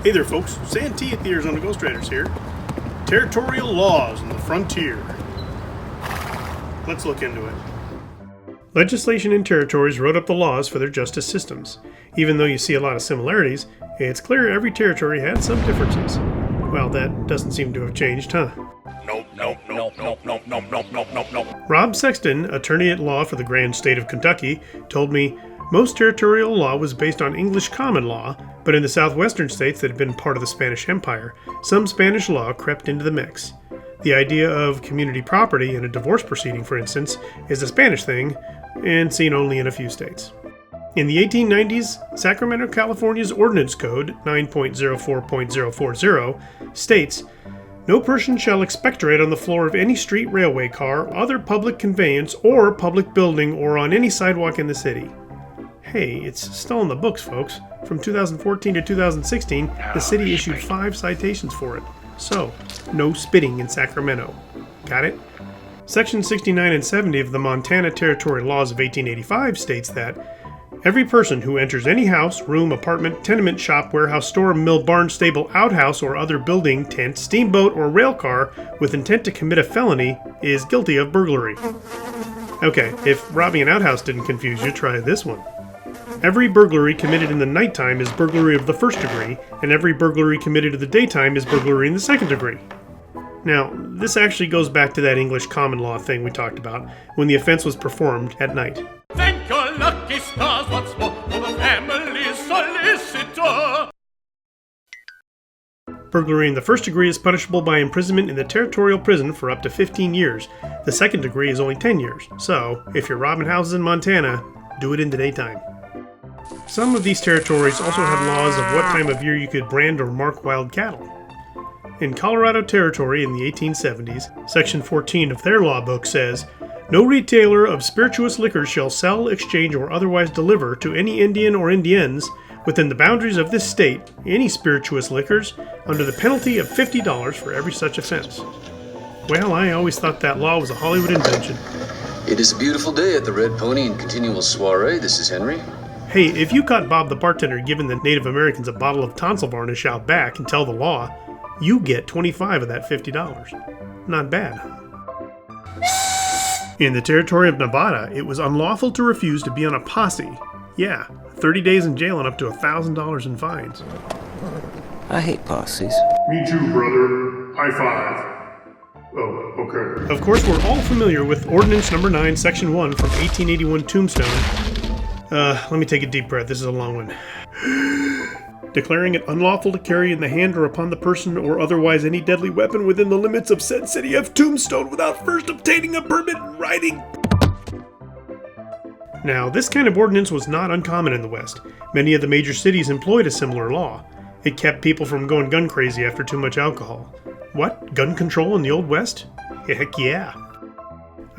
Hey there folks, Santee at the Arizona Ghostriders here. Territorial laws in the frontier. Let's look into it. Legislation in territories wrote up the laws for their justice systems. Even though you see a lot of similarities, it's clear every territory had some differences. Well, that doesn't seem to have changed, huh? Nope. Rob Sexton, attorney at law for the grand state of Kentucky, told me most territorial law was based on English common law, but in the southwestern states that had been part of the Spanish Empire, some Spanish law crept into the mix. The idea of community property in a divorce proceeding, for instance, is a Spanish thing, and seen only in a few states. In the 1890s, Sacramento, California's Ordinance Code 9.04.040 states, "No person shall expectorate on the floor of any street, railway car, other public conveyance, or public building, or on any sidewalk in the city." Hey, it's still in the books, folks. From 2014 to 2016, the city issued 5 citations for it. So, no spitting in Sacramento. Got it? Section 69 and 70 of the Montana Territorial Laws of 1885 states that every person who enters any house, room, apartment, tenement, shop, warehouse, store, mill, barn, stable, outhouse, or other building, tent, steamboat, or rail car with intent to commit a felony is guilty of burglary. Okay, if robbing an outhouse didn't confuse you, try this one. Every burglary committed in the nighttime is burglary of the first degree, and every burglary committed in the daytime is burglary in the second degree. Now, this actually goes back to that English common law thing we talked about, when the offense was performed at night. Thank your lucky stars once more for the family solicitor. Burglary in the first degree is punishable by imprisonment in the territorial prison for up to 15 years. The second degree is only 10 years. So, if you're robbing houses in Montana, do it in the daytime. Some of these territories also have laws of what time of year you could brand or mark wild cattle. In Colorado Territory in the 1870s, Section 14 of their law book says, "No retailer of spirituous liquors shall sell, exchange, or otherwise deliver to any Indian or Indians within the boundaries of this state any spirituous liquors under the penalty of $50 for every such offense." Well, I always thought that law was a Hollywood invention. It is a beautiful day at the Red Pony and Continual Soiree. This is Henry. Hey, if you caught Bob the bartender giving the Native Americans a bottle of tonsil varnish out back and tell the law, you get 25 of that $50. Not bad. In the territory of Nevada, it was unlawful to refuse to be on a posse. Yeah, 30 days in jail and up to $1,000 in fines. I hate posses. Me too, brother. High five. Oh, okay. Of course, we're all familiar with Ordinance Number 9, Section 1 from 1881 Tombstone. Let me take a deep breath. This is a long one. Declaring it unlawful to carry in the hand or upon the person or otherwise any deadly weapon within the limits of said city of Tombstone without first obtaining a permit in writing. Now, this kind of ordinance was not uncommon in the West. Many of the major cities employed a similar law. It kept people from going gun crazy after too much alcohol. What? Gun control in the Old West? Heck yeah.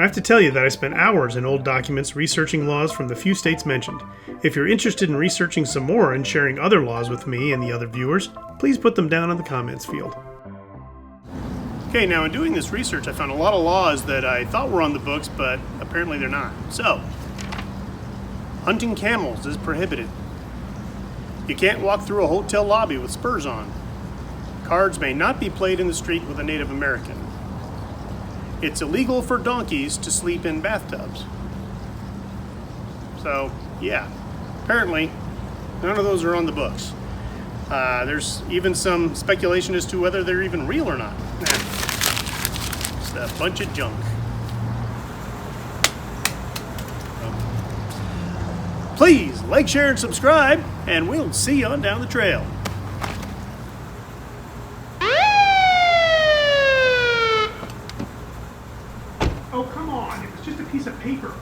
I have to tell you that I spent hours in old documents researching laws from the few states mentioned. If you're interested in researching some more and sharing other laws with me and the other viewers, please put them down in the comments field. Okay, now in doing this research, I found a lot of laws that I thought were on the books, but apparently they're not. So, hunting camels is prohibited. You can't walk through a hotel lobby with spurs on. Cards may not be played in the street with a Native American. It's illegal for donkeys to sleep in bathtubs. So, yeah, apparently none of those are on the books. There's even some speculation as to whether they're even real or not. Just a bunch of junk. Please like, share, and subscribe, and we'll see you on down the trail. Oh, come on. It was just a piece of paper.